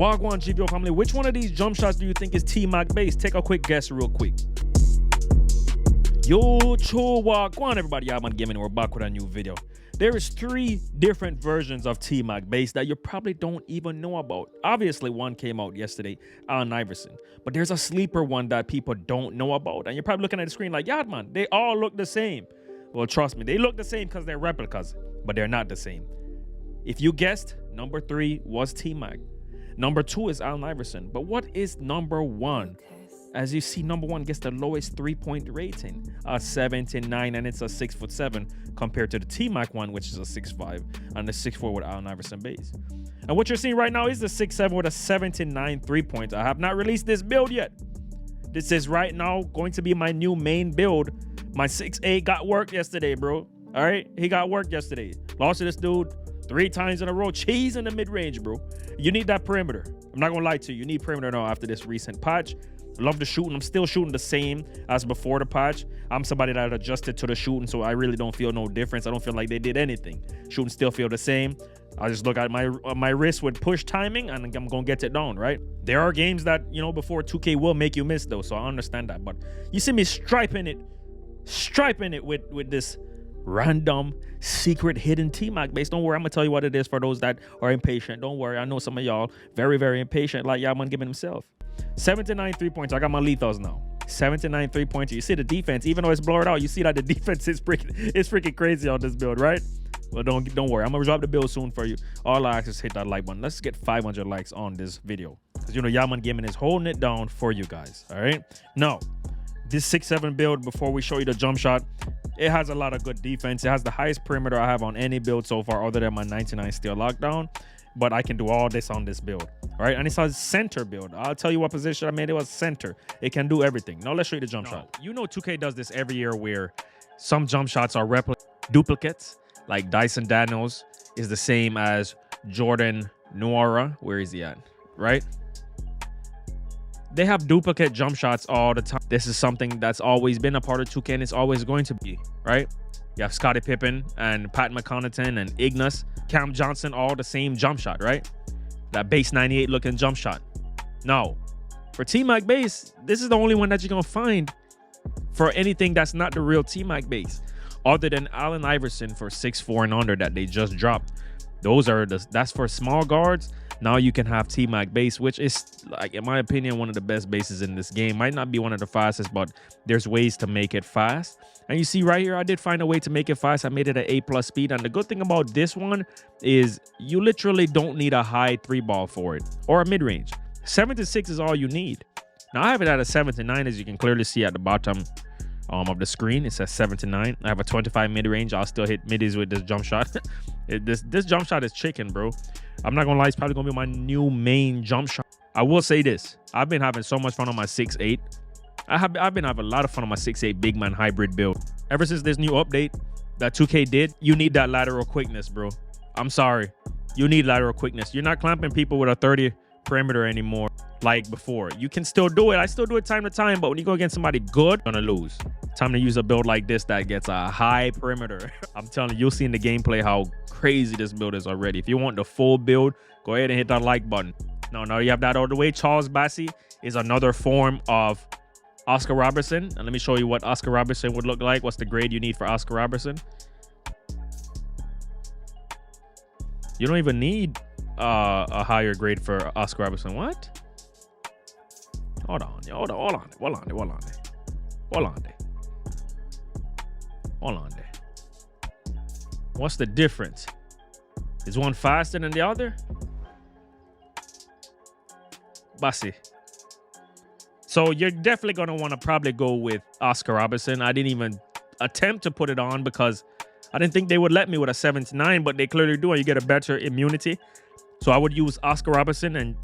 Wagwan GBO family, which one of these jump shots do you think is TMAC based? Take a quick guess real quick. Yo, cho Wagwan everybody, Yaman Gaming, we're back with a new video. There is 3 different versions of TMAC base that you probably don't even know about. Obviously, one came out yesterday, Allen Iverson. But there's a sleeper one that people don't know about. And you're probably looking at the screen like, yeah, man, they all look the same. Well, trust me, they look the same because they're replicas, but they're not the same. If you guessed, number 3 was TMAC. Number 2 is Allen Iverson. But what is number 1? As you see, number 1 gets the lowest 3-point rating, a 79, and it's a 6'7", compared to the TMAC one, which is a 6'5", and the 6'4" with Allen Iverson base. And what you're seeing right now is the 6'7" with a 79 3-pointer. I have not released this build yet. This is right now going to be my new main build. My 6'8" got work yesterday, bro. All right, he got work yesterday. Lost to this dude 3 times in a row. Cheese in the mid-range, bro. You need that perimeter. I'm not gonna lie to you. You need perimeter now after this recent patch. Love the shooting. I'm still shooting the same as before the patch. I'm somebody that adjusted to the shooting, so I really don't feel no difference. I don't feel like they did anything. Shooting still feel the same. I just look at my wrist with push timing, and I'm gonna get it down, right? There are games that, you know, before 2K will make you miss though, so I understand that. But you see me striping it with this random secret hidden TMAC base. Don't worry, I'm gonna tell you what it is for those that are impatient. Don't worry, I know some of y'all very, very impatient, like Yaman giving himself. 79 3-pointer. I got my lethals now. 79 3-pointer. You see the defense, even though it's blurred out, you see that the defense is freaking crazy on this build, right? Well, don't worry, I'm gonna drop the build soon for you. All I ask is hit that like button. Let's get 500 likes on this video, because you know Yaman Gaming is holding it down for you guys. All right, now this 6'7" build, before we show you the jump shot, it has a lot of good defense. It has the highest perimeter I have on any build so far, other than my 99 steel lockdown. But I can do all this on this build. All right, and it's a center build. I'll tell you what position I made. It was center. It can do everything. Now let's show you the jump shot. You know 2K does this every year, where some jump shots are duplicates. Like Dyson Daniels is the same as Jordan Nwora. Where is he at? Right? They have duplicate jump shots all the time. This is something that's always been a part of 2K, and it's always going to be, right? You have Scottie Pippen and Pat McConnaughton and Ignas, Cam Johnson, all the same jump shot, right? That base 98 looking jump shot. Now, for TMAC base, this is the only one that you're gonna find for anything that's not the real TMAC base, other than Allen Iverson for 6'4" and under that they just dropped. That's for small guards. Now you can have TMAC base, which is, like, in my opinion, one of the best bases in this game. Might not be one of the fastest, but there's ways to make it fast. And you see right here, I did find a way to make it fast. I made it at A+ speed. And the good thing about this one is you literally don't need a high 3-ball for it, or a mid-range. 7 to 6 is all you need. Now I have it at a 7 to 9, as you can clearly see at the bottom of the screen. It says 7 to 9. I have a 25 mid-range. I'll still hit middies with this jump shot. This jump shot is chicken, bro. I'm not gonna lie, it's probably gonna be my new main jump shot. I will say this, I've been having so much fun on my 6'8". I've been having a lot of fun on my 6'8" big man hybrid build. Ever since this new update that 2K did, you need that lateral quickness, bro. I'm sorry, you need lateral quickness. You're not clamping people with a 30 perimeter anymore like before. You can still do it. I still do it time to time, but when you go against somebody good, you're gonna lose. Time to use a build like this that gets a high perimeter. I'm telling you, you'll see in the gameplay how crazy this build is already. If you want the full build, go ahead and hit that like button. Now you have that out of the way. Charles Bassey is another form of Oscar Robertson. And let me show you what Oscar Robertson would look like. What's the grade you need for Oscar Robertson? You don't even need a higher grade for Oscar Robertson. What? Hold on. What's the difference? Is one faster than the other? Bassey. So you're definitely going to want to probably go with Oscar Robertson. I didn't even attempt to put it on because I didn't think they would let me with a 7 to 9, but they clearly do, and you get a better immunity. So I would use Oscar Robertson, and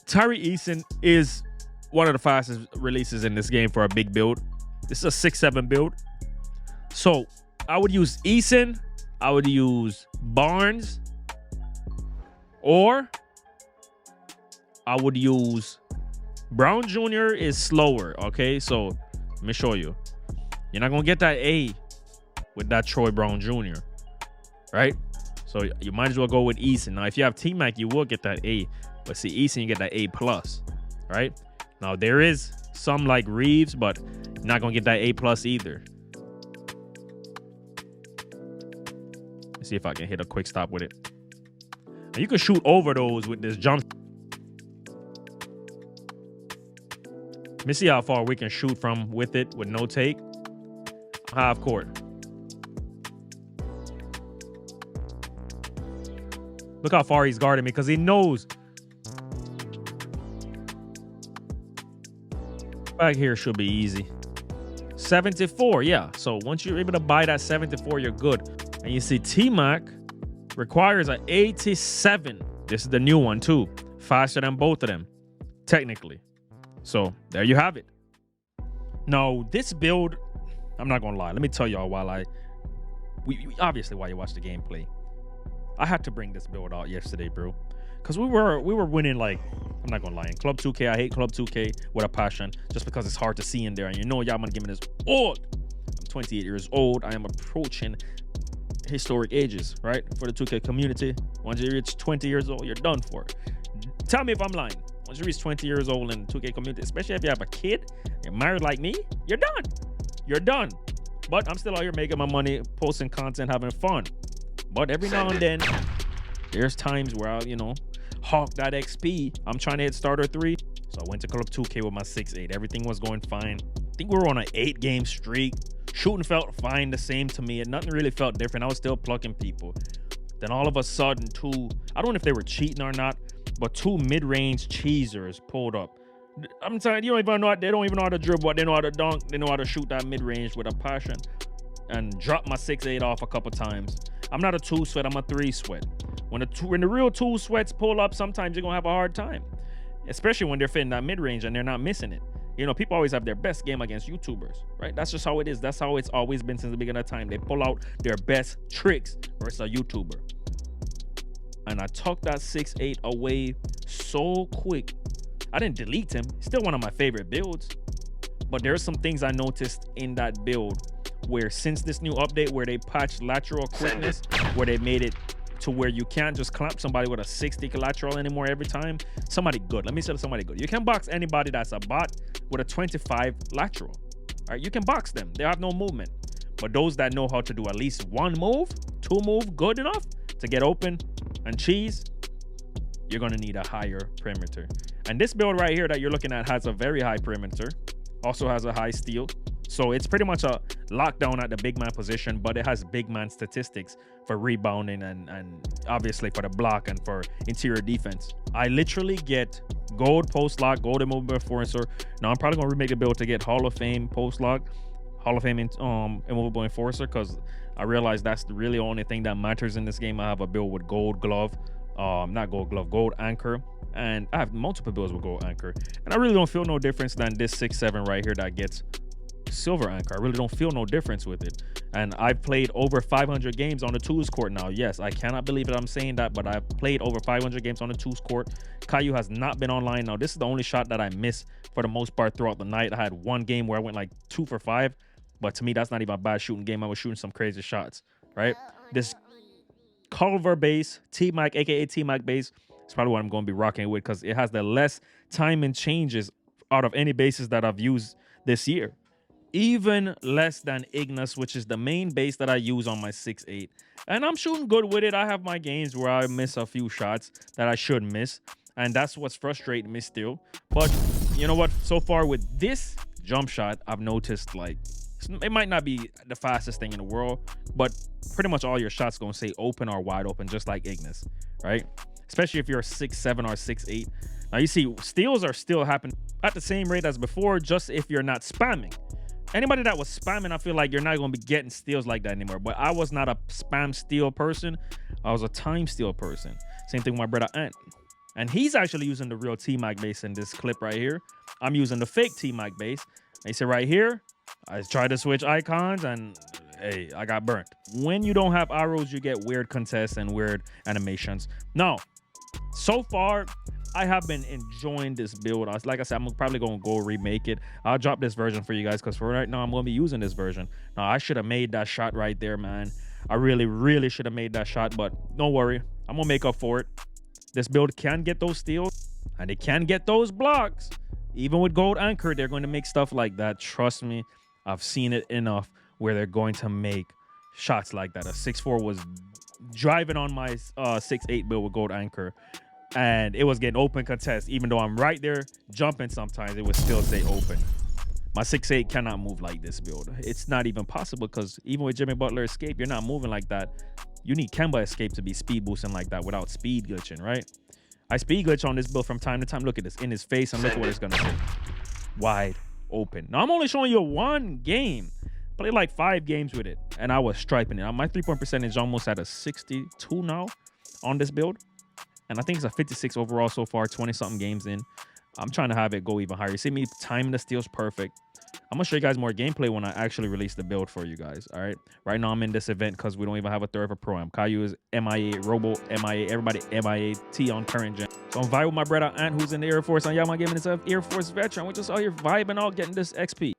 Tyree Eason is one of the fastest releases in this game for a big build. This is a 6'7" build. So I would use Eason, I would use Barnes, or I would use Brown Jr. is slower, okay? So let me show you. You're not going to get that A with that Troy Brown Jr., right? So you might as well go with Eason. Now, if you have TMAC, you will get that A. But see, Easton, you get that A+, right? Now, there is some like Reeves, but you're not going to get that A+ either. Let's see if I can hit a quick stop with it. And you can shoot over those with this jump. Let me see how far we can shoot from with it with no take. Half court. Look how far he's guarding me because he knows. Back here should be easy. 74, yeah. So once you're able to buy that 74, you're good. And you see TMAC requires an 87. This is the new one too. Faster than both of them, technically. So there you have it. Now this build, I'm not gonna lie. Let me tell y'all obviously while you watch the gameplay, I had to bring this build out yesterday, bro. Because we were winning, like, I'm not gonna lie. In Club 2K, I hate Club 2K with a passion just because it's hard to see in there. And you know y'all gonna give me this old. I'm 28 years old. I am approaching historic ages, right? For the 2K community. Once you reach 20 years old, you're done for. Tell me if I'm lying. Once you reach 20 years old in the 2K community, especially if you have a kid, you're married like me, you're done. You're done. But I'm still out here making my money, posting content, having fun. But every now and then, there's times where I'll, hawk that XP. I'm trying to hit starter 3. So I went to Club 2K with my 6'8". Everything was going fine. I think we were on an 8-game streak. Shooting felt fine, the same to me. And nothing really felt different. I was still plucking people. Then all of a sudden, I don't know if they were cheating or not, but 2 mid-range cheesers pulled up. I'm telling you, they don't even know how to dribble, but they know how to dunk. They know how to shoot that mid-range with a passion. And drop my 6'8" off a couple times. I'm not a 2 sweat, I'm a 3 sweat. When the real 2 sweats pull up, sometimes you're gonna have a hard time. Especially when they're fitting that mid-range and they're not missing it. People always have their best game against YouTubers, right? That's just how it is. That's how it's always been since the beginning of time. They pull out their best tricks versus a YouTuber. And I took that 6'8" away so quick. I didn't delete him. Still one of my favorite builds. But there's some things I noticed in that build where since this new update where they patched lateral quickness, where they made it to where you can't just clamp somebody with a 60 lateral anymore every time. Somebody good. Let me say somebody good. You can box anybody that's a bot with a 25 lateral. All right, you can box them. They have no movement. But those that know how to do at least 1 move, 2 move, good enough to get open and cheese, you're gonna need a higher perimeter. And this build right here that you're looking at has a very high perimeter, also has a high steal. So it's pretty much a lockdown at the big man position, but it has big man statistics for rebounding and obviously for the block and for interior defense. I literally get gold post lock, gold immovable enforcer. Now I'm probably gonna remake the build to get Hall of Fame post lock, Hall of Fame immovable enforcer, because I realize that's the really only thing that matters in this game. I have a build with gold glove, not gold glove, gold anchor, and I have multiple builds with gold anchor, and I really don't feel no difference than this 6'7" right here that gets silver anchor. I really don't feel no difference with it. And I've played over 500 games on the 2s court now. Yes, I cannot believe it I'm saying that, but I've played over 500 games on the 2s court. Caillou has not been online. Now this is the only shot that I missed for the most part throughout the night. I had 1 game where I went like 2 for 5, but to me that's not even a bad shooting game. I was shooting some crazy shots, right? This Culver base, TMAC, aka TMAC base, is probably what I'm going to be rocking with because it has the less time and changes out of any bases that I've used this year. Even less than Ignis, which is the main base that I use on my 6'8". And I'm shooting good with it. I have my games where I miss a few shots that I should miss. And that's what's frustrating me still. But you know what? So far with this jump shot, I've noticed like it might not be the fastest thing in the world, but pretty much all your shots gonna stay open or wide open, just like Ignis, right? Especially if you're 6'7" or 6'8". Now you see steals are still happening at the same rate as before, just if you're not spamming. Anybody that was spamming, I feel like you're not going to be getting steals like that anymore. But I was not a spam steal person. I was a time steal person. Same thing with my brother Ant. And he's actually using the real TMAC base in this clip right here. I'm using the fake TMAC base. They say right here, I tried to switch icons and hey, I got burnt. When you don't have arrows, you get weird contests and weird animations. Now, so far, I have been enjoying this build. Like I said, I'm probably going to go remake it. I'll drop this version for you guys because for right now, I'm going to be using this version. Now, I should have made that shot right there, man. I really, really should have made that shot, but don't worry. I'm going to make up for it. This build can get those steals. And they can get those blocks. Even with gold anchor, they're going to make stuff like that. Trust me, I've seen it enough where they're going to make shots like that. A 6'4" was driving on my 6'8" build with gold anchor, and it was getting open contest. Even though I'm right there jumping sometimes, it would still stay open. My 6'8" cannot move like this build. It's not even possible because even with Jimmy Butler escape, you're not moving like that. You need Kemba escape to be speed boosting like that without speed glitching, right? I speed glitch on this build from time to time. Look at this in his face and look at what it's gonna do. Wide open. Now I'm only showing you one game. Played like 5 games with it, and I was striping it. My 3-point percentage almost at a 62 now on this build, and I think it's a 56 overall so far. 20-something games in. I'm trying to have it go even higher. You see me timing the steals perfect. I'm gonna show you guys more gameplay when I actually release the build for you guys. All right. Right now I'm in this event because we don't even have a third of a pro-am. Caillou is MIA, Robo MIA, everybody MIA, T on current gen. So I'm vibing with my brother Ant, who's in the Air Force, and y'all my giving this Air Force veteran. We're just out here vibing out, getting this XP.